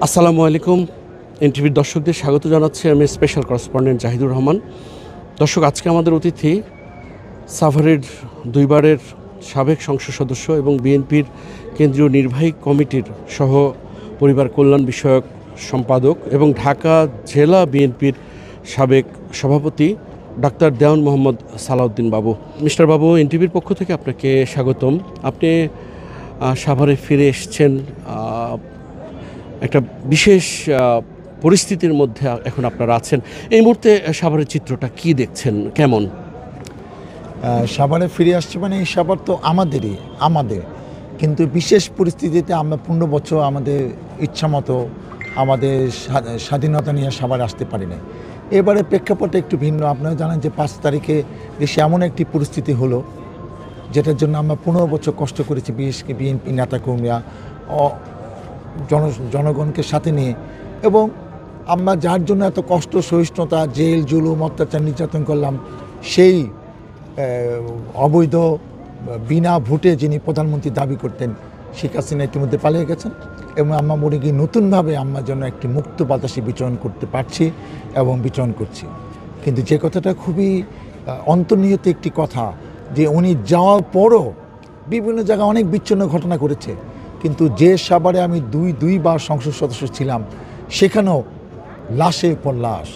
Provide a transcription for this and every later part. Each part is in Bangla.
আসসালামু আলাইকুম। এনটিভির দর্শকদের স্বাগত জানাচ্ছি। আমি স্পেশাল করেসপন্ডেন্ট জাহিদুর রহমান। দর্শক, আজকে আমাদের অতিথি সাভারের দুইবারের সাবেক সংসদ সদস্য এবং বিএনপির কেন্দ্রীয় নির্বাহী কমিটির সহ পরিবার কল্যাণ বিষয়ক সম্পাদক এবং ঢাকা জেলা বিএনপির সাবেক সভাপতি ডাক্তার দেওয়ান মোহাম্মদ সালাউদ্দিন বাবু। মিস্টার বাবু, এনটিভির পক্ষ থেকে আপনাকে স্বাগতম। আপনি সাভারে ফিরে এসেছেন একটা বিশেষ পরিস্থিতির মধ্যে এখন আপনারা আছেন। এই মুহূর্তে সাভারের চিত্রটা কি দেখছেন, কেমন? সাভারে ফিরে আসছে মানে এই সাভার তো আমাদের কিন্তু বিশেষ পরিস্থিতিতে আমরা 15 বছর আমাদের ইচ্ছা মতো আমাদের স্বাধীনতা নিয়ে সাভারে আসতে পারি না। এবারে প্রেক্ষাপটে একটু ভিন্ন। আপনারা জানেন যে 5 তারিখে দেশে এমন একটি পরিস্থিতি হলো যেটার জন্য আমরা 15 বছর কষ্ট করেছি, বিশেষ করে বিএনপি নেতাকর্মীরা জনগণকে সাথে নিয়ে, এবং আমরা যার জন্য এত কষ্ট, সহিষ্ণুতা, জেল, জুলুম, অত্যাচার, নির্যাতন করলাম, সেই অবৈধ বিনা ভোটে যিনি প্রধানমন্ত্রী দাবি করতেন শেখ হাসিনা ইতিমধ্যে পালিয়ে গেছেন, এবং আমরা মনে করি নতুনভাবে আমরা যেন একটি মুক্ত বাতাসে বিচরণ করতে পারছি এবং বিচরণ করছি। কিন্তু যে কথাটা খুবই অন্তর্নিহিত একটি কথা, যে উনি যাওয়ার পরও বিভিন্ন জায়গায় অনেক বিচ্ছিন্ন ঘটনা করেছে, কিন্তু যে সাভারে আমি দুইবার সংসদ সদস্য ছিলাম সেখানেও লাশের পর লাশ।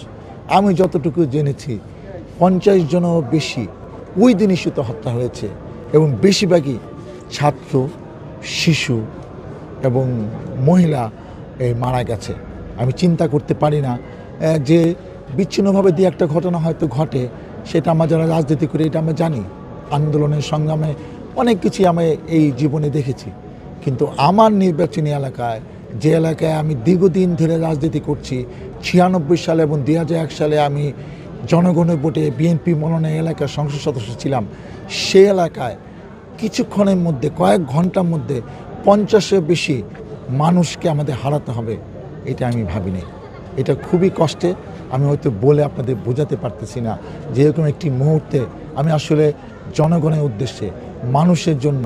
আমি যতটুকু জেনেছি 50 জনও বেশি ওই দিন ইস্যুতে হত্যা হয়েছে, এবং বেশিরভাগই ছাত্র, শিশু এবং মহিলা মারা গেছে। আমি চিন্তা করতে পারি না যে বিচ্ছিন্নভাবে দিয়ে একটা ঘটনা হয়তো ঘটে, সেটা আমরা যারা রাজনীতি করি এটা আমরা জানি। আন্দোলনের সংগ্রামে অনেক কিছুই আমি এই জীবনে দেখেছি, কিন্তু আমার নির্বাচনী এলাকায়, যে এলাকায় আমি দীর্ঘদিন ধরে রাজনীতি করছি, 96 সালে এবং 2001 সালে আমি জনগণের ভোটে বিএনপি মনোনয়ন এলাকার সংসদ সদস্য ছিলাম, সে এলাকায় কিছুক্ষণের মধ্যে, কয়েক ঘন্টার মধ্যে 50-এর বেশি মানুষকে আমাদের হারাতে হবে, এটা আমি ভাবিনি। এটা খুবই কষ্টে, আমি হয়তো বলে আপনাদের বোঝাতে পারতেছি না। যেরকম একটি মুহূর্তে আমি আসলে জনগণের উদ্দেশ্যে, মানুষের জন্য,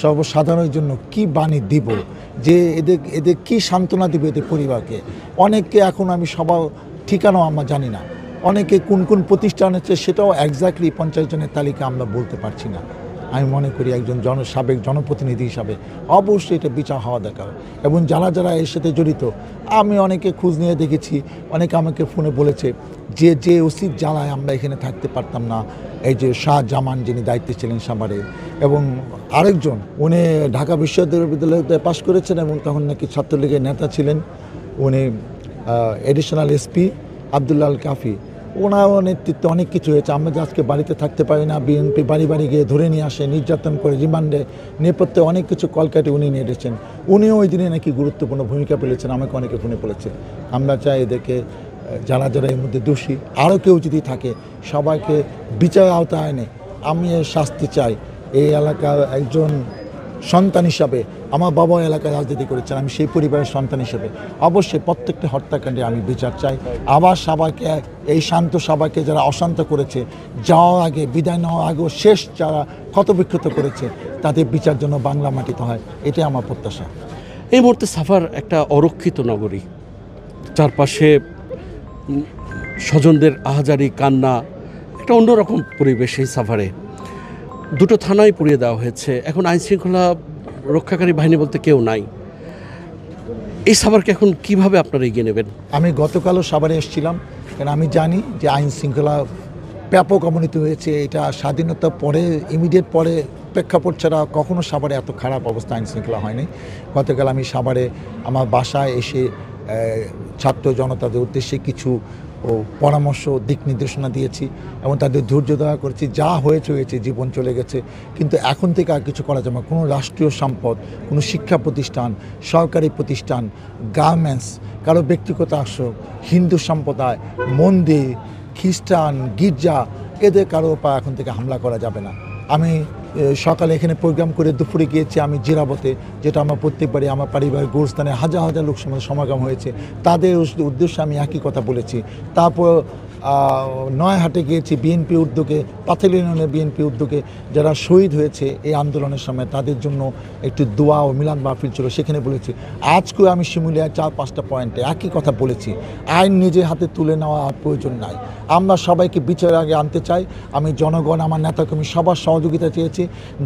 সর্বসাধারণের জন্য কি বাণী দিব, যে এদের কি সান্ত্বনা দিব এদের পরিবারকে। অনেককে এখন আমি সবার ঠিকানাও আমরা জানি না, অনেকে কোন কোন প্রতিষ্ঠান হচ্ছে সেটাও এক্স্যাক্টলি 50 জনের তালিকা আমরা বলতে পারছি না। আমি মনে করি একজন সাবেক জনপ্রতিনিধি হিসাবে অবশ্যই এটা বিচার হওয়া দরকার, এবং যারা যারা এর সাথে জড়িত, আমি অনেকে খোঁজ নিয়ে দেখেছি, অনেকে আমাকে ফোনে বলেছে যে ওসির জ্বালায় আমরা এখানে থাকতে পারতাম না। এই যে শাহজামান যিনি দায়িত্বে ছিলেন সাভারে, এবং আরেকজন উনি ঢাকা বিশ্ববিদ্যালয়তে পাশ করেছেন এবং তখন নাকি ছাত্রলীগের নেতা ছিলেন, উনি এডিশনাল এসপি আবদুল্লাহ আল কাফি, ওনার নেতৃত্বে অনেক কিছু হয়েছে। আমরা যে আজকে বাড়িতে থাকতে পারি না, বিএনপি বাড়ি বাড়ি গিয়ে ধরে নিয়ে আসে, নির্যাতন করে, রিমান্ডে নেপথ্যে অনেক কিছু কলকাঠি উনি নিয়ে এসেছেন। উনিও ওই দিনে নাকি গুরুত্বপূর্ণ ভূমিকা পেলেছেন, আমাকে অনেকে ফোনে বলেছে। আমরা চাই এদেরকে, যারা যারা এর মধ্যে দোষী, আরও কেউ যদি থাকে সবাইকে বিচার আওতায় এনে আমি এর শাস্তি চাই। এই এলাকার একজন সন্তান হিসাবে, আমার বাবা এলাকায় রাজনীতি করেছেন, আমি সেই পরিবারের সন্তান হিসেবে অবশ্যই প্রত্যেকটা হত্যাকাণ্ডে আমি বিচার চাই। আবার সবাইকে, এই শান্ত সবাইকে যারা অশান্ত করেছে, যাওয়ার আগে, বিদায় নেওয়ার আগেও শেষ যারা ক্ষতবিক্ষত করেছে, তাদের বিচার জন্য বাংলা মাটিতে হয়, এটাই আমার প্রত্যাশা। এই মুহূর্তে সাভার একটা অরক্ষিত নগরী, চারপাশে স্বজনদের আহাজারি, কান্না, একটা অন্যরকম পরিবেশ এই সাভারে। 2টো থানায় পুড়িয়ে দেওয়া হয়েছে, এখন আইনশৃঙ্খলা রক্ষাকারী বাহিনী বলতে কেউ নাই। এই সাভারকে এখন কিভাবে আপনারা এগিয়ে নেবেন? আমি গতকালও সাভারে এসেছিলাম, কারণ আমি জানি যে আইন শৃঙ্খলা ব্যাপক অবনতি হয়েছে। এটা স্বাধীনতার পরে, ইমিডিয়েট পরে প্রেক্ষাপট ছাড়া কখনো সাভারে এত খারাপ অবস্থা আইন শৃঙ্খলা হয়নি। গতকাল আমি সাভারে আমার বাসায় এসে ছাত্র জনতাদের উদ্দেশ্যে কিছু পরামর্শ, দিক নির্দেশনা দিয়েছি, এবং তাদের ধৈর্য ধরা করেছি। যা হয়েছে, জীবন চলে গেছে, কিন্তু এখন থেকে আর কিছু করা যাবে না। কোনো রাষ্ট্রীয় সম্পদ, কোনো শিক্ষা প্রতিষ্ঠান, সরকারি প্রতিষ্ঠান, গার্মেন্টস, কারো ব্যক্তিগত আশ্রয়, হিন্দু সম্প্রদায়, মন্দির, খ্রিস্টান, গির্জা, এদের কারো উপর এখন থেকে হামলা করা যাবে না। আমি সকালে এখানে প্রোগ্রাম করে দুপুরে গিয়েছি আমি জিরাবতে, যেটা আমার প্রত্যেকবারই আমার পারিবারিক গোরস্থানে হাজার হাজার লোক সমাগম হয়েছে, তাদের উদ্দেশ্যে আমি একই কথা বলেছি। তারপর নয়াহাটে গিয়েছি বিএনপি উদ্যোগে, পাথর ইউনিয়নের বিএনপি উদ্যোগে যারা শহীদ হয়েছে এই আন্দোলনের সময় তাদের জন্য একটু দোয়া ও মিলাদ মাহফিল ছিল, সেখানে বলেছি। আজকেও আমি শিমুলিয়ায় 4-5টা পয়েন্টে একই কথা বলেছি, আইন নিজে হাতে তুলে নেওয়া প্রয়োজন নাই। আমরা সবাইকে বিচারের আগে আনতে চাই। আমি জনগণ, আমার নেতাকর্মী সবার সহযোগিতা চেয়েছি।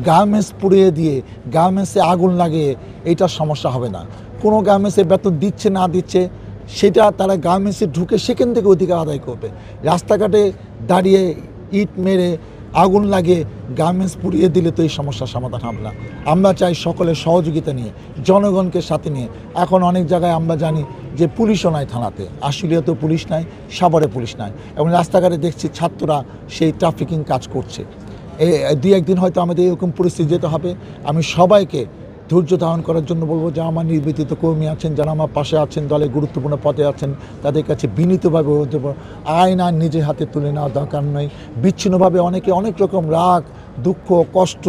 গার্মেন্টস পুড়িয়ে দিয়ে, গার্মেন্টসে আগুন লাগিয়ে এইটা সমস্যা হবে না। কোনো গার্মেন্টসে বেতন দিচ্ছে না দিচ্ছে সেটা তারা গার্মেন্টসে ঢুকে সেখান থেকে অধিকার আদায় করবে। রাস্তাঘাটে দাঁড়িয়ে ইট মেরে আগুন লাগে গার্মেন্টস পুড়িয়ে দিলে তো এই সমস্যার সমাধান হবে না। আমরা চাই সকলের সহযোগিতা নিয়ে, জনগণকে সাথে নিয়ে। এখন অনেক জায়গায় আমরা জানি যে পুলিশও নাই থানাতে, আশুলিয়াতেও পুলিশ নাই, সাভারে পুলিশ নাই, এবং রাস্তাঘাটে দেখছি ছাত্ররা সেই ট্রাফিকিং কাজ করছে। এই 2-1 দিন হয়তো আমাদের এরকম পরিস্থিতি যেতে হবে। আমি সবাইকে ধৈর্য ধারণ করার জন্য বলবো, যারা আমার নির্বাচিত কর্মী আছেন, যারা আমার পাশে আছেন, দলে গুরুত্বপূর্ণ পদে আছেন, তাদের কাছে বিনীতভাবে বলতে পারবো, আইন আর নিজের হাতে তুলে নেওয়ার দরকার নয়। বিচ্ছিন্নভাবে অনেকে অনেক রকম রাগ, দুঃখ, কষ্ট,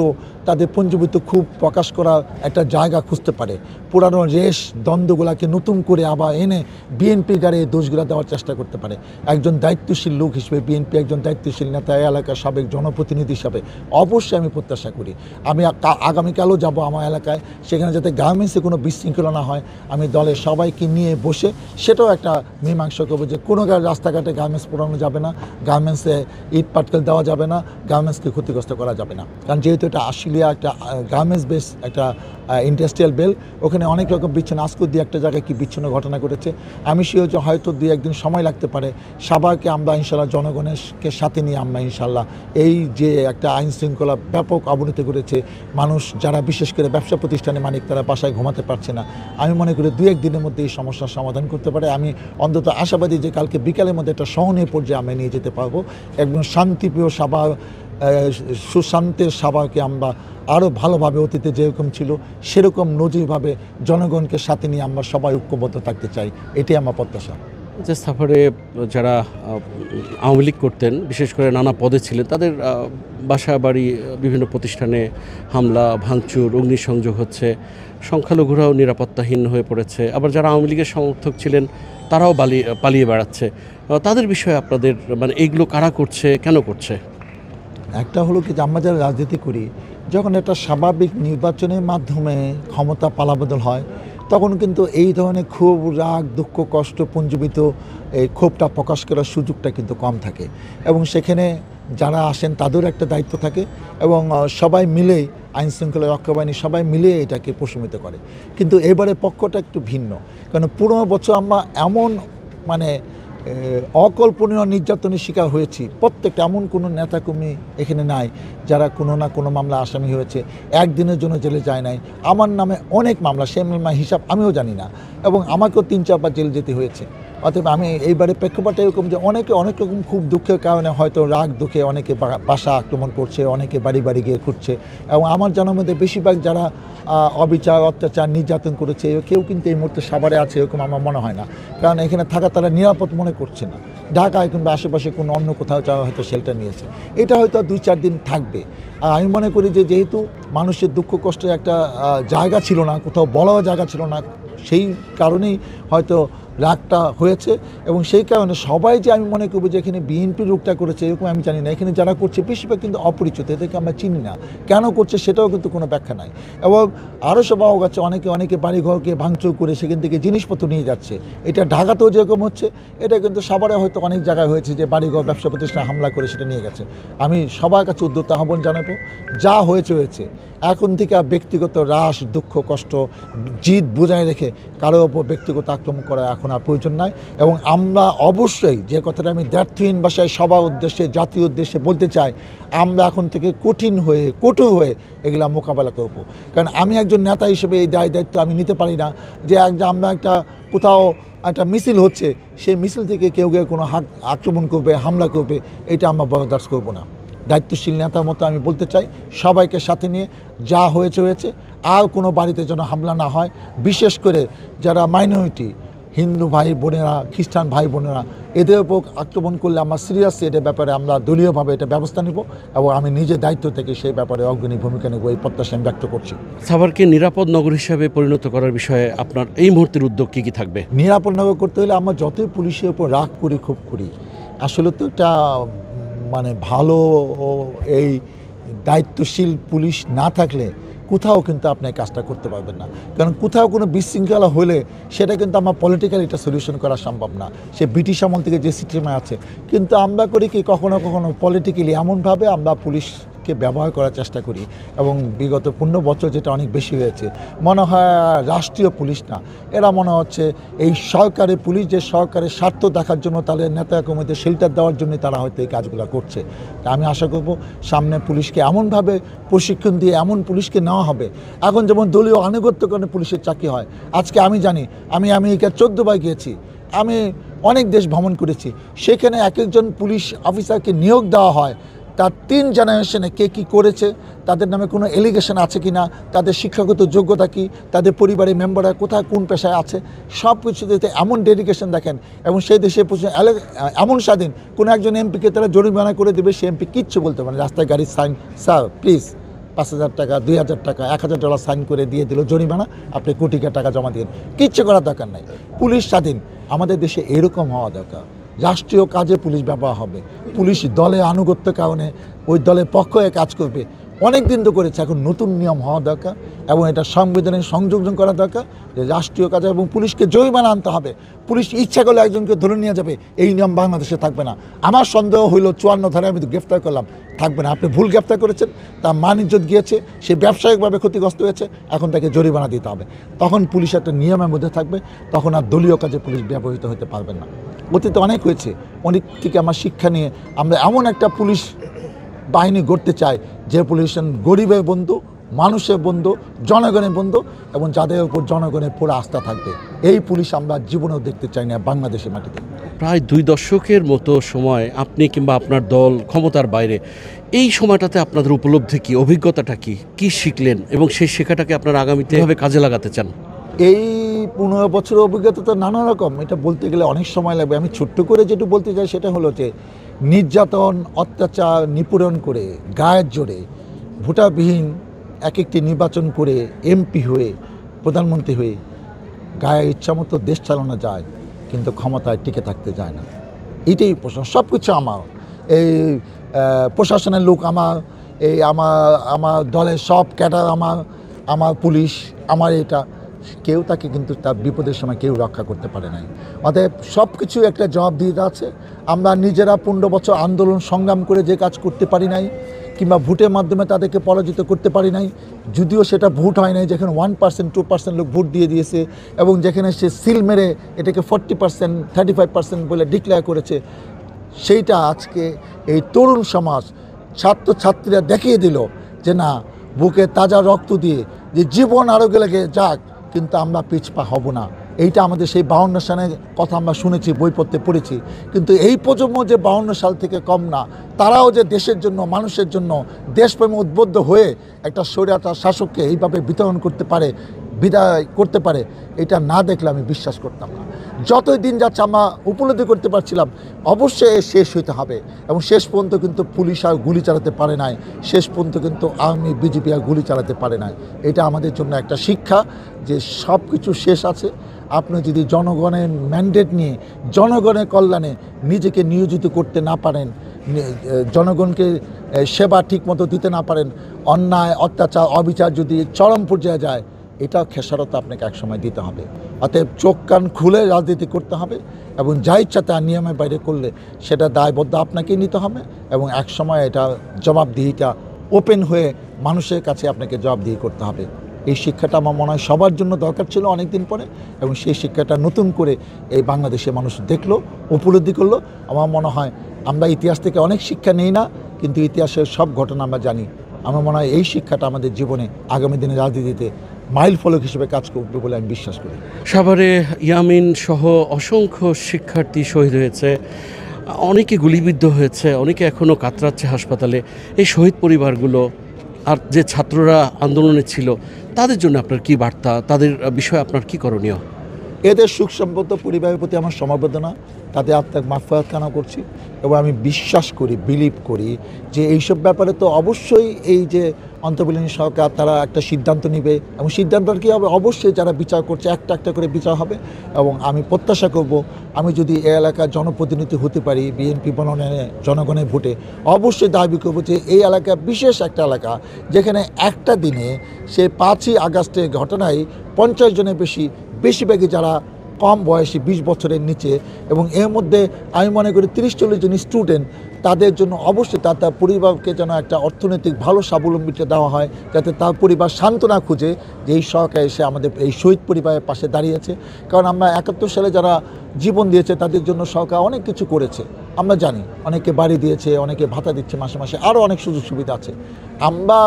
তাদের পঞ্জীভূত খুব প্রকাশ করা একটা জায়গা খুঁজতে পারে। পুরানো রেশ দ্বন্দ্বগুলোকে নতুন করে আবার এনে বিএনপি গাড়ি দোষগুলো দেওয়ার চেষ্টা করতে পারে। একজন দায়িত্বশীল লোক হিসেবে, বিএনপি একজন দায়িত্বশীল নেতা, এলাকার সাবেক জনপ্রতিনিধি হিসাবে অবশ্যই আমি প্রত্যাশা করি, আমি আগামীকালও যাব আমার এলাকায়, সেখানে যাতে গার্মেন্টসে কোনো বিশৃঙ্খলা না হয়। আমি দলের সবাইকে নিয়ে বসে সেটাও একটা মীমাংসা করবো যে কোনো রাস্তাঘাটে গার্মেন্টস পোড়ানো যাবে না, গার্মেন্টসে ইট পাটকেল দেওয়া যাবে না, গার্মেন্টসকে ক্ষতিগ্রস্ত করা যাবে না। কারণ যেহেতু এটা আশুলিয়া একটা গার্মেন্টস বেস একটা ইন্ডাস্ট্রিয়াল বেল, ওখানে অনেক রকম বিচ্ছিন্ন, আজকে দিয়ে একটা জায়গায় কি বিচ্ছিন্ন ঘটনা ঘটেছে। আমি সে হচ্ছে হয়তো 2-1 দিন সময় লাগতে পারে। সবাইকে আমরা ইনশাল্লাহ জনগণকে সাথে নিয়ে আমরা ইনশাল্লাহ এই যে একটা আইন শৃঙ্খলা ব্যাপক অবনতি করেছে, মানুষ যারা বিশেষ করে ব্যবসা প্রতিষ্ঠানে মালিক তারা বাসায় ঘুমাতে পারছে না, আমি মনে করি 2-1 দিনের মধ্যে এই সমস্যার সমাধান করতে পারে। আমি অন্তত আশাবাদী যে কালকে বিকালের মধ্যে একটা সহনীয় পর্যায়ে আমরা নিয়ে যেতে পারবো। একদম শান্তিপ্রিয় সভা, সুশান্তের সভাকে আমরা আরও ভালোভাবে অতীতে যেরকম ছিল সেরকম নজিরভাবে জনগণকে সাথে নিয়ে আমরা সবাই ঐক্যবদ্ধ থাকতে চাই, এটাই আমার প্রত্যাশা। যে সাফারে যারা আওয়ামী লীগ করতেন, বিশেষ করে নানা পদে ছিলেন, তাদের বাসা বাড়ি বিভিন্ন প্রতিষ্ঠানে হামলা, ভাঙচুর, অগ্নিসংযোগ হচ্ছে, সংখ্যালঘুরাও নিরাপত্তাহীন হয়ে পড়েছে, আবার যারা আওয়ামী লীগের সমর্থক ছিলেন তারাও পালিয়ে বেড়াচ্ছে। তাদের বিষয়ে আপনাদের মানে এইগুলো কারা করছে, কেন করছে? একটা হলো কি যে আমরা যারা রাজনীতি করি, যখন একটা স্বাভাবিক নির্বাচনের মাধ্যমে ক্ষমতা পালাবদল হয় তখন কিন্তু এই ধরনের ক্ষোভ, রাগ, দুঃখ, কষ্ট পুঞ্জীবিত এই ক্ষোভটা প্রকাশ করার সুযোগটা কিন্তু কম থাকে, এবং সেখানে যারা আসেন তাদেরও একটা দায়িত্ব থাকে, এবং সবাই মিলেই আইন শৃঙ্খলা রক্ষা বাহিনী সবাই মিলে এটাকে প্রশমিত করে। কিন্তু এবারে পক্ষটা একটু ভিন্ন, কারণ 15 বছর আমরা এমন মানে অকল্পনীয় নির্যাতনের শিকার হয়েছি। প্রত্যেকটা এমন কোনো নেতাকর্মী এখানে নাই যারা কোনো না কোনো মামলা আসামি হয়েছে, একদিনের জন্য জেলে যায় নাই। আমার নামে অনেক মামলা, সেই মামলা হিসাব আমিও জানি না, এবং আমাকেও 3-4 বার জেল যেতে হয়েছে। অতএব আমি এইবারে প্রেক্ষাপটটা এরকম যে অনেকে অনেক রকম খুব দুঃখের কারণে হয়তো রাগ দুঃখে অনেকে বাসা আক্রমণ করছে, অনেকে বাড়ি বাড়ি গিয়ে ঘুরছে, এবং আমার জানার মধ্যে বেশিরভাগ যারা অবিচার, অত্যাচার, নির্যাতন করেছে কেউ কিন্তু এই মুহূর্তে সাভারে আছে এরকম আমার মনে হয় না, কারণ এখানে থাকা তারা নিরাপদ মনে করছে না। ঢাকায় কিংবা আশেপাশে কোনো অন্য কোথাও যাওয়া হয়তো শেল্টার নিয়েছে, এটা হয়তো 2-4 দিন থাকবে। আর আমি মনে করি যে যেহেতু মানুষের দুঃখ কষ্টের একটা জায়গা ছিল না, কোথাও বলাও জায়গা ছিল না, সেই কারণেই হয়তো রাগটা হয়েছে, এবং সেই কারণে সবাই যে আমি মনে করবো যে এখানে বিএনপি রোগটা করেছে এরকম আমি জানি না। এখানে যারা করছে বেশিরভাগ কিন্তু অপরিচিত, এদেরকে আমরা চিনি না, কেন করছে সেটাও কিন্তু কোনো ব্যাখ্যা নাই। এবং আরও সব পাওয়া গেছে অনেকে বাড়িঘরকে ভাঙচুর করে সেখান থেকে জিনিসপত্র নিয়ে যাচ্ছে। এটা ঢাকাতেও যেরকম হচ্ছে, এটা কিন্তু সবারই হয়তো অনেক জায়গায় হয়েছে যে বাড়িঘর, ব্যবসা প্রতিষ্ঠানে হামলা করে সেটা নিয়ে গেছে। আমি সবার কাছে উদ্যত আহ্বান জানাবো, যা হয়েছে হয়েছে, এখন থেকে ব্যক্তিগত রাশ, দুঃখ, কষ্ট, জিদ বজায় রেখে কারো ওপর ব্যক্তিগত আক্রমণ করা এখন আর প্রয়োজন নাই। এবং আমরা অবশ্যই যে কথাটা আমি দ্ব্যর্থহীন ভাষায় সবার উদ্দেশ্যে, জাতীয় উদ্দেশ্যে বলতে চাই, আমরা এখন থেকে কঠোর হয়ে এগুলা মোকাবেলা করব। কারণ আমি একজন নেতা হিসেবে এই দায়িত্ব আমি নিতে পারি না যে আমরা একটা কোথাও একটা মিছিল হচ্ছে, সেই মিছিল থেকে কেউ কোনো আক্রমণ করবে, হামলা করবে, এটা আমরা বরদাস্ত করব না। দায়িত্বশীল নেতার মতো আমি বলতে চাই, সবাইকে সাথে নিয়ে যা হয়েছে হয়েছে, আর কোনো বাড়িতে যেন হামলা না হয়, বিশেষ করে যারা মাইনরিটি, হিন্দু ভাই বোনেরা, খ্রিস্টান ভাই বোনেরা, এদের উপর আক্রমণ করলে আমরা সিরিয়াসলি এটার ব্যাপারে আমরা দলীয়ভাবে এটা ব্যবস্থা নেব, এবং আমি নিজের দায়িত্ব থেকে সেই ব্যাপারে অগ্রণী ভূমিকা নেব, এই প্রত্যাশা আমি ব্যক্ত করছি। সাভারকে নিরাপদ নগর হিসাবে পরিণত করার বিষয়ে আপনার এই মুহূর্তের উদ্যোগ কী কী থাকবে? নিরাপদ নগর করতে হলে আমরা যতই পুলিশের উপর রাগ করি, ক্ষোভ করি, আসলে তো একটা মানে ভালো ও এই দায়িত্বশীল পুলিশ না থাকলে কোথাও কিন্তু আপনি এই কাজটা করতে পারবেন না। কারণ কোথাও কোনো বিশৃঙ্খলা হলে সেটা কিন্তু আমার পলিটিক্যালি এটা সলিউশন করা সম্ভব না, সে ব্রিটিশ আমল থেকে যে সিস্টেমে আছে। কিন্তু আমরা করি কি কখনো কখনো পলিটিক্যালি এমনভাবে আমরা পুলিশকে ব্যবহার করার চেষ্টা করি, এবং বিগত 15 বছর যেটা অনেক বেশি হয়েছে, মনে হয় রাষ্ট্রীয় পুলিশ না, এরা মনে হচ্ছে এই সরকারি পুলিশ, যে সরকারের স্বার্থ দেখার জন্য তাদের নেতা কর্মীদের শেল্টার দেওয়ার জন্য তারা হয়তো এই কাজগুলো করছে। তা আমি আশা করব সামনে পুলিশকে এমনভাবে প্রশিক্ষণ দিয়ে এমন পুলিশকে নেওয়া হবে। এখন যেমন দলীয় আনুগত্য কারণে পুলিশের চাকরি হয়, আজকে আমি জানি, আমি আমেরিকা 14 বার গিয়েছি, আমি অনেক দেশ ভ্রমণ করেছি, সেখানে এক একজন পুলিশ অফিসারকে নিয়োগ দেওয়া হয়, তার 3 জেনারেশনে কে কী করেছে, তাদের নামে কোনো এলিগেশন আছে কি না, তাদের শিক্ষাগত যোগ্যতা কী, তাদের পরিবারের মেম্বাররা কোথায় কোন পেশায় আছে, সব কিছুতে এমন ডেডিকেশন দেখেন। এবং সেই দেশে এমন স্বাধীন কোনো একজন এমপিকে তারা জরিমানা করে দেবে, সে এমপি কিচ্ছু বলতে পারে না। রাস্তায় গাড়ির সাইন, স্যার প্লিজ 5,000 টাকা, 2,000 টাকা, $1,000 সাইন করে দিয়ে দিল জরিমানা, আপনি কোটিকা টাকা জমা দিন, কিচ্ছু করার দরকার নাই। পুলিশ স্বাধীন, আমাদের দেশে এরকম হওয়া দরকার। রাষ্ট্রীয় কাজে পুলিশ ব্যবহার হবে, পুলিশ দলে আনুগত্য কারণে ওই দলের পক্ষ হয়ে কাজ করবে, অনেক দিন তো করেছে, এখন নতুন নিয়ম হওয়া দরকার এবং এটা সংবিধানে সংযোজন করা দরকার যে রাষ্ট্রীয় কাজে এবং পুলিশকে জরিমানা আনতে হবে। পুলিশ ইচ্ছা করলে একজনকে ধরে নিয়ে যাবে, এই নিয়ম বাংলাদেশে থাকবে না। আমার সন্দেহ হইল 54 ধারায় আমি তো গ্রেফতার করলাম, থাকবে না। আপনি ভুল গ্রেফতার করেছেন, তার মান ইজ্জত গিয়েছে, সে ব্যবসায়িকভাবে ক্ষতিগ্রস্ত হয়েছে, এখন তাকে জরিমানা দিতে হবে। তখন পুলিশ একটা নিয়মের মধ্যে থাকবে, তখন আর দলীয় কাজে পুলিশ ব্যবহৃত হতে পারবে না। অতীতে অনেক হয়েছে, অনেক থেকে আমার শিক্ষা নিয়ে আমরা এমন একটা পুলিশ বাহিনী গড়তে চাই যে পুলিশ গরিবের বন্ধু, মানুষের বন্ধু, জনগণের বন্ধু, এবং যাদের উপর জনগণের পুরো আস্থা থাকবে। এই পুলিশ আমরা জীবনেও দেখতে চাই না বাংলাদেশের মাটিতে। প্রায় 2 দশকের মতো সময় আপনি কিংবা আপনার দল ক্ষমতার বাইরে, এই সময়টাতে আপনাদের উপলব্ধি কী, অভিজ্ঞতাটা কী শিখলেন এবং সেই শেখাটাকে আপনারা আগামীতে এভাবে কাজে লাগাতে চান? এই 15 বছরের অভিজ্ঞতা তো নানা রকম, এটা বলতে গেলে অনেক সময় লাগবে। আমি ছোট্ট করে যেটু বলতে চাই সেটা হলো যে নির্যাতন, অত্যাচার, নিপীড়ন করে, গায়ের জোরে, ভোটারবিহীন এক একটি নির্বাচন করে এমপি হয়ে, প্রধানমন্ত্রী হয়ে গায়ে ইচ্ছামতো দেশ চালানো যায়, কিন্তু ক্ষমতায় টিকে থাকতে যায় না। এটাই প্রশ্ন। সব কিছু আমার, এই প্রশাসনের লোক আমার, এই আমার দলের সব ক্যাডার আমার পুলিশ আমার, এটা কেউ তাকে কিন্তু তার বিপদের সময় কেউ রক্ষা করতে পারে নাই। অতএব সব কিছু একটা জবাবদিহিতা আছে। আমরা নিজেরা 15 বছর আন্দোলন সংগ্রাম করে যে কাজ করতে পারি নাই, কিংবা ভোটের মাধ্যমে তাদেরকে পরাজিত করতে পারি নাই, যদিও সেটা ভোট হয় নাই, যেখানে 1% 2% লোক ভোট দিয়ে দিয়েছে, এবং যেখানে সে সিল মেরে এটাকে 40% 35% বলে ডিক্লেয়ার করেছে, সেইটা আজকে এই তরুণ সমাজ, ছাত্রছাত্রীরা দেখিয়ে দিল যে না, বুকে তাজা রক্ত দিয়ে যে জীবন আরও গেলে যাক, কিন্তু আমরা পিছপা হব না। এইটা আমাদের সেই 52 সালের কথা আমরা শুনেছি, বইপত্রে পড়েছি, কিন্তু এই প্রজন্ম যে 52 সাল থেকে কম না, তারাও যে দেশের জন্য, মানুষের জন্য দেশপ্রেমে উদ্বুদ্ধ হয়ে একটা স্বৈরাচার শাসককে এইভাবে বিতরণ করতে পারে, বিদায় করতে পারে, এটা না দেখলে আমি বিশ্বাস করতাম না। যতই দিন যাচ্ছে আমরা উপলব্ধি করতে পারছিলাম অবশ্যই শেষ হইতে হবে, এবং শেষ পর্যন্ত কিন্তু পুলিশ আর গুলি চালাতে পারে নাই, শেষ পর্যন্ত কিন্তু আর্মি বিজেপি আর গুলি চালাতে পারে নাই। এটা আমাদের জন্য একটা শিক্ষা যে সব কিছু শেষ আছে। আপনি যদি জনগণের ম্যান্ডেট নিয়ে জনগণের কল্যাণে নিজেকে নিয়োজিত করতে না পারেন, জনগণকে সেবা ঠিকমতো দিতে না পারেন, অন্যায়, অত্যাচার, অবিচার যদি চরম পর্যায়ে যায়, এটাও খেসারত আপনাকে একসময় দিতে হবে। অতএব চোখ কান খুলে রাজনীতি করতে হবে, এবং যা ইচ্ছা তা নিয়মের বাইরে করলে সেটা দায়বদ্ধ আপনাকেই নিতে হবে, এবং একসময় এটা জবাবদিহিটা ওপেন হয়ে মানুষের কাছে আপনাকে জবাবদিহি করতে হবে। এই শিক্ষাটা আমার মনে হয় সবার জন্য দরকার ছিল অনেক দিন পরে, এবং সেই শিক্ষাটা নতুন করে এই বাংলাদেশের মানুষ দেখলো, উপলব্ধি করলো। আমার মনে হয় আমরা ইতিহাস থেকে অনেক শিক্ষা নেই না, কিন্তু ইতিহাসের সব ঘটনা আমরা জানি। আমার মনে হয় এই শিক্ষাটা আমাদের জীবনে আগামী দিনে রাজনীতিতে মাইল ফলক হিসেবে কাজ করবে বলে আমি বিশ্বাস করি। সাভারে ইয়ামিন সহ অসংখ্য শিক্ষার্থী শহীদ হয়েছে, অনেকে গুলিবিদ্ধ হয়েছে, অনেকে এখনও কাতরাচ্ছে হাসপাতালে। এই শহীদ পরিবারগুলো আর যে ছাত্ররা আন্দোলনে ছিল, তাদের জন্য আপনার কি বার্তা, তাদের বিষয়ে আপনার কি করণীয়? এদের সুখ সম্পন্ন পরিবারের প্রতি আমার সমবেদনা, তাদের আত্মার মাগফিরাত কামনা করছি। এবং আমি বিশ্বাস করি, বিলিভ করি যে এইসব ব্যাপারে তো অবশ্যই এই যে অন্তর্বর্তীকালীন সরকার তারা একটা সিদ্ধান্ত নেবে, এবং সিদ্ধান্তটা কী হবে অবশ্যই যারা বিচার করছে একটা একটা করে বিচার হবে। এবং আমি প্রত্যাশা করব, আমি যদি এই এলাকার জনপ্রতিনিধি হতে পারি বিএনপি মনোনয়নে জনগণের ভোটে, অবশ্যই দাবি করব যে এই এলাকা বিশেষ একটা এলাকা যেখানে একটা দিনে সে 5ই আগস্টের ঘটনায় 50 জনের বেশিরভাগই যারা কম বয়সী 20 বছরের নিচে, এবং এর মধ্যে আমি মনে করি 30-40 জন স্টুডেন্ট, তাদের জন্য অবশ্যই তার পরিবারকে যেন একটা অর্থনৈতিক ভালো স্বাবলম্বিতা দেওয়া হয়, যাতে তার পরিবার সান্ত্বনা খুঁজে যে এই সরকার এসে আমাদের এই শহীদ পরিবারের পাশে দাঁড়িয়েছে। কারণ আমরা 71 সালে যারা জীবন দিয়েছে তাদের জন্য সরকার অনেক কিছু করেছে, আমরা জানি, অনেকে বাড়ি দিয়েছে, অনেকে ভাতা দিচ্ছে মাসে মাসে, আরও অনেক সুযোগ সুবিধা আছে। আমরা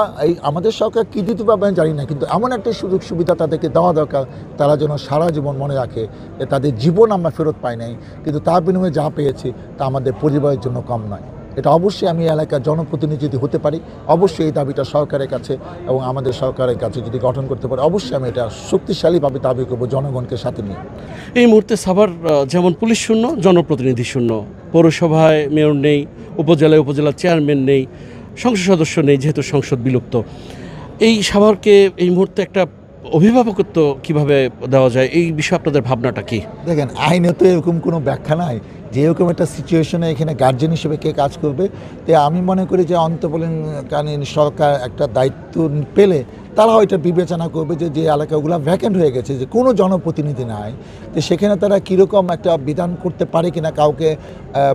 আমাদের সরকার কী দিতে পারবে আমি জানি না, কিন্তু এমন একটা সুযোগ সুবিধা তাদেরকে দেওয়া দরকার, তারা যেন সারা জীবন মনে রাখে যে তাদের জীবন আমরা ফেরত পাই নাই, কিন্তু তার বিনিময়ে যা পেয়েছি তা আমাদের পরিবারের জন্য কম নয়। এটা অবশ্যই আমি এলাকার জনপ্রতিনিধি যদি হতে পারি, অবশ্যই এই দাবিটা সরকারের কাছে এবং আমাদের সরকারের কাছে যদি গঠন করতে পারি, অবশ্যই আমি এটা শক্তিশালীভাবে দাবি করবো জনগণকে সাথে নিয়ে। এই মুহূর্তে সাভার যেমন পুলিশ শূন্য, জনপ্রতিনিধি শূন্য, পৌরসভায় মেয়র নেই, উপজেলার চেয়ারম্যান নেই, সংসদ সদস্য নেই, যেহেতু সংসদ বিলুপ্ত। এই সাভারকে এই মুহূর্তে একটা অভিভাবকত্ব কিভাবে দেওয়া যায়, এই বিষয়ে আপনাদের ভাবনাটা কি? দেখেন, আইনে তো এরকম কোনো ব্যাখ্যা নাই যে এরকম একটা সিচুয়েশনে এখানে গার্জেন হিসেবে কে কাজ করবে। তো আমি মনে করি যে অন্তর্বর্তীকালীন সরকার একটা দায়িত্ব পেলে তারাও এটা বিবেচনা করবে যে এলাকাগুলো ভ্যাকেন্ট হয়ে গেছে, যে কোনো জনপ্রতিনিধি নাই, তো সেখানে তারা কীরকম একটা বিধান করতে পারে কিনা, কাউকে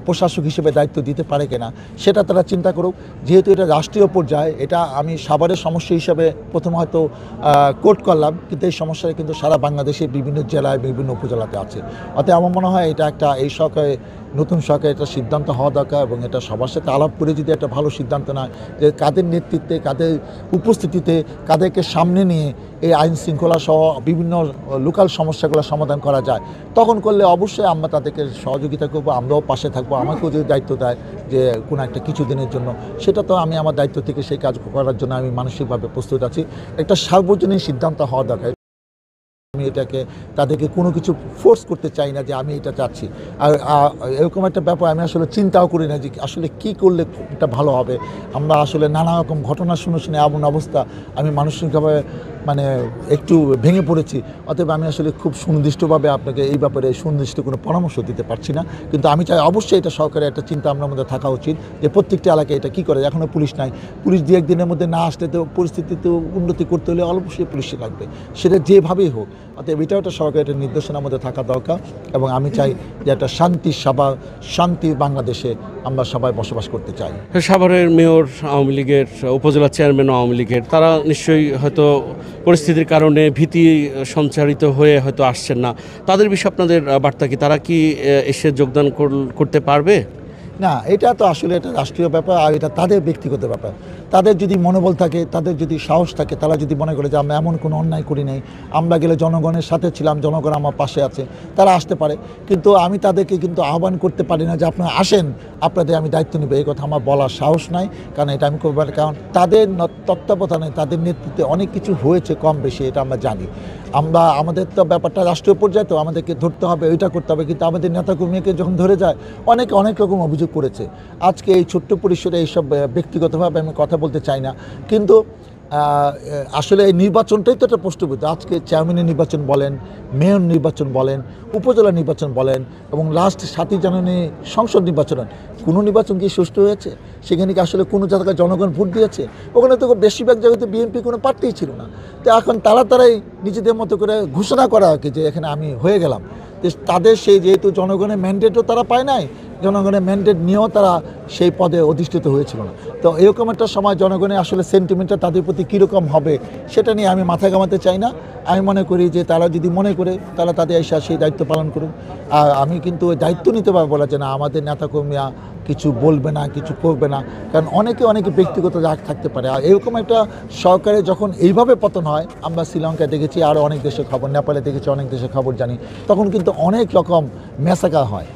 প্রশাসক হিসেবে দায়িত্ব দিতে পারে কিনা, সেটা তারা চিন্তা করুক। যেহেতু এটা রাষ্ট্রীয় পর্যায়ে, এটা আমি সাভারের সমস্যা হিসাবে প্রথম হয়তো কোট করলাম, কিন্তু এই সমস্যাটা কিন্তু সারা বাংলাদেশের বিভিন্ন জেলায় বিভিন্ন উপজেলাতে আছে। অতএব আমার মনে হয় এটা একটা এই সরকারে, নতুন সরকার এটা সিদ্ধান্ত হওয়া দরকার, এবং এটা সবার সাথে আলাপ করে যদি একটা ভালো সিদ্ধান্ত নেয় যে কাদের নেতৃত্বে, কাদের উপস্থিতিতে, কাদেরকে সামনে নিয়ে এই আইন শৃঙ্খলা সহ বিভিন্ন লোকাল সমস্যাগুলো সমাধান করা যায়, তখন করলে অবশ্যই আমরা তাদেরকে সহযোগিতা করবো, আমরাও পাশে থাকবো। আমাকেও যদি দায়িত্ব দেয় যে কোনো একটা কিছু দিনের জন্য, সেটা তো আমি আমার দায়িত্ব থেকে সেই কাজ করার জন্য আমি মানসিকভাবে প্রস্তুত আছি। একটা সার্বজনীন সিদ্ধান্ত হওয়া দরকার। আমি এটাকে তাদেরকে কোনো কিছু ফোর্স করতে চাই না যে আমি এটা চাচ্ছি। আর এরকম একটা ব্যাপার আমি আসলে চিন্তাও করি না যে আসলে কী করলে এটা ভালো হবে। আমরা আসলে নানা রকম ঘটনা শুনে এমন অবস্থা, আমি মানসিকভাবে মানে একটু ভেঙে পড়েছি। অতএব আমি আসলে খুব সুনির্দিষ্টভাবে আপনাকে এই ব্যাপারে সুনির্দিষ্ট কোনো পরামর্শ দিতে পারছি না, কিন্তু আমি চাই অবশ্যই এটা সরকারের একটা চিন্তা আমার মধ্যে থাকা উচিত যে প্রত্যেকটা এলাকায় এটা কী করে। এখনও পুলিশ নাই, পুলিশ 2-1 দিনের মধ্যে না আসলে তো পরিস্থিতিতে উন্নতি করতে হলে অবশ্যই পুলিশই লাগবে, সেটা যেভাবেই হোক। অতএব এটাও একটা সরকারের একটা নির্দেশনার মধ্যে থাকা দরকার, এবং আমি চাই যে একটা শান্তির বাংলাদেশে আমরা সবাই বসবাস করতে চাই। সাভারের মেয়র আওয়ামী লীগের, উপজেলা চেয়ারম্যান আওয়ামী লীগের, তারা নিশ্চয়ই হয়তো পরিস্থিতির কারণে ভীতি সঞ্চারিত হয়ে হয়তো আসছেন না। তাদের বিষয়ে আপনাদের বার্তা কি? তারা কি এসে যোগদান করতে পারবে? না, এটা তো আসলে এটা রাষ্ট্রীয় ব্যাপার, আর এটা তাদের ব্যক্তিগত ব্যাপার। তাদের যদি মনোবল থাকে, তাদের যদি সাহস থাকে, তারা যদি মনে করে যে আমরা এমন কোনো অন্যায় করি নাই, আমরা গেলে জনগণের সাথে ছিলাম, জনগণ আমার পাশে আছে, তারা আসতে পারে। কিন্তু আমি তাদেরকে কিন্তু আহ্বান করতে পারি না যে আপনারা আসেন, আপনাদের আমি দায়িত্ব নেব, এই কথা আমার বলার সাহস নাই, কারণ এটা আমি করবো না। কারণ তাদের তত্ত্বাবধানে, তাদের নেতৃত্বে অনেক কিছু হয়েছে কম বেশি, এটা আমরা জানি। আমাদের তো ব্যাপারটা রাষ্ট্রীয় পর্যায়ে, তো আমাদেরকে ধরতে হবে, ওইটা করতে হবে, কিন্তু আমাদের নেতাকর্মীকে যখন ধরে যায়, অনেক রকম অভিযোগ করেছে। আজকে এই ছোট্ট পরিসরে এইসব ব্যক্তিগতভাবে আমি কথা বলতে চাই না, কিন্তু আসলে এই নির্বাচনটাই তো একটা প্রশ্নবিদ্ধ। আজকে চেয়ারম্যানের নির্বাচন বলেন, মেয়র নির্বাচন বলেন, উপজেলা নির্বাচন বলেন, এবং লাস্ট 7ই জানুয়ারি সংসদ নির্বাচন, কোনো নির্বাচন কি সুষ্ঠু হয়েছে? সেখানে কি আসলে কোনো জায়গায় জনগণ ভোট দিয়েছে? ওখানে তো বেশিরভাগ জায়গাতে বিএনপি কোনো প্রার্থীই ছিল না। তো এখন তারাই নিজেদের মতো করে ঘোষণা করা আর কি যে এখানে আমি হয়ে গেলাম। তাদের সেই যেহেতু জনগণের ম্যান্ডেটও তারা পায় নাই, জনগণের ম্যান্ডেট নিয়েও তারা সেই পদে অধিষ্ঠিত হয়েছিল না। তো এরকম একটা সময় জনগণের আসলে সেন্টিমেন্টটা তাদের প্রতি কীরকম হবে সেটা নিয়ে আমি মাথা ঘামাতে চাই না। আমি মনে করি যে তারা যদি মনে করে তারা তাদের এসে সেই দায়িত্ব পালন করুন। আর আমি কিন্তু ওই দায়িত্ব নিতে পারবো না যে না আমাদের নেতাকর্মীরা কিছু বলবে না, কিছু করবে না, কারণ অনেকে ব্যক্তিগত রাগ থাকতে পারে। আর এরকম একটা সরকারে যখন এইভাবে পতন হয়, আমরা শ্রীলঙ্কায় দেখেছি, আরও অনেক দেশের খবর, নেপালে দেখেছি, অনেক দেশের খবর জানি, তখন কিন্তু অনেক রকম ম্যাসাকার হয়।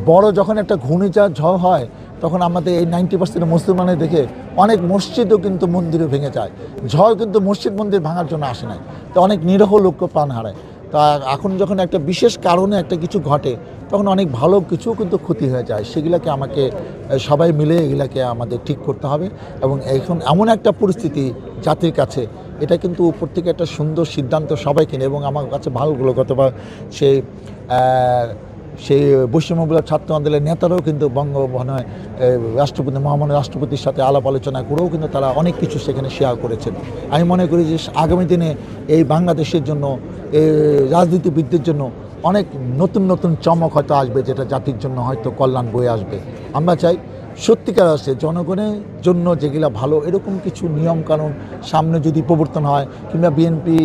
বড় যখন একটা ঘূর্ণিঝড় ঝড় হয়, তখন আমাদের এই 90% মুসলমানের দেখে অনেক মসজিদও কিন্তু মন্দিরও ভেঙে যায়। ঝড় কিন্তু মসজিদ মন্দির ভাঙার জন্য আসে নাই, তো অনেক নিরহ লোককে প্রাণ হারায়। তা এখন যখন একটা বিশেষ কারণে একটা কিছু ঘটে তখন অনেক ভালো কিছু কিন্তু ক্ষতি হয়ে যায়, সেগুলোকে আমাকে সবাই মিলে এগুলাকে আমাদের ঠিক করতে হবে। এবং এখন এমন একটা পরিস্থিতি জাতির কাছে, এটা কিন্তু উপর থেকে একটা সুন্দর সিদ্ধান্ত সবাইকে নিয়ে, এবং আমার কাছে ভালোগুলো গতবার সেই বৈষম্যমূলক ছাত্র আন্দোলনের নেতারাও কিন্তু বঙ্গভবনে রাষ্ট্রপতি মহামান্য রাষ্ট্রপতির সাথে আলাপ আলোচনা করেও কিন্তু তারা অনেক কিছু সেখানে শেয়ার করেছেন। আমি মনে করি যে আগামী দিনে এই বাংলাদেশের জন্য, এই রাজনীতিবিদদের জন্য অনেক নতুন নতুন চমক হয়তো আসবে, যেটা জাতির জন্য হয়তো কল্যাণ বয়ে আসবে। আমরা চাই সত্যিকার আছে জনগণের জন্য যেগুলো ভালো এরকম কিছু নিয়মকানুন সামনে যদি প্রবর্তন হয়, কিংবা বিএনপি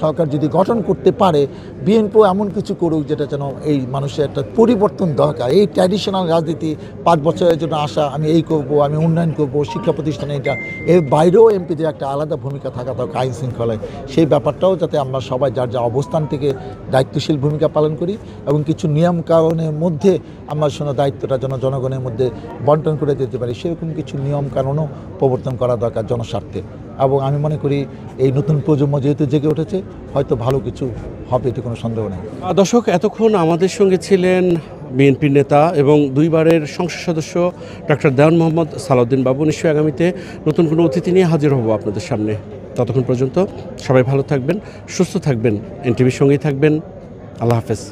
সরকার যদি গঠন করতে পারে, বিএনপিও এমন কিছু করুক যেটা যেন এই মানুষের একটা পরিবর্তন দরকার। এই ট্র্যাডিশনাল রাজনীতি 5 বছরের জন্য আসা, আমি এই করব, আমি উন্নয়ন করব, শিক্ষা প্রতিষ্ঠানে এটা, এর বাইরেও এমপিদের একটা আলাদা ভূমিকা থাকা দরকার আইন শৃঙ্খলায়। সেই ব্যাপারটাও যাতে আমরা সবাই যার যা অবস্থান থেকে দায়িত্বশীল ভূমিকা পালন করি, এবং কিছু নিয়ম কানুনের মধ্যে আমরা দায়িত্বটা যেন জনগণের মধ্যে বন্টন করে দিতে পারি, সেরকম কিছু নিয়ম কানুনও প্রবর্তন করা দরকার জনস্বার্থে। এবং আমি মনে করি এই নতুন প্রজন্ম যেহেতু জেগে উঠেছে, হয়তো ভালো কিছু হবে, এতে কোনো সন্দেহ নেই। দর্শক, এতক্ষণ আমাদের সঙ্গে ছিলেন বিএনপির নেতা এবং 2 বারের সংসদ সদস্য ডক্টর দেওয়ান মোহাম্মদ সালাউদ্দিন বাবু। নিশ্চয়ই আগামীতে নতুন কোনো অতিথি নিয়ে হাজির হব আপনাদের সামনে। ততক্ষণ পর্যন্ত সবাই ভালো থাকবেন, সুস্থ থাকবেন, এনটিভির সঙ্গেই থাকবেন। আল্লাহ হাফেজ।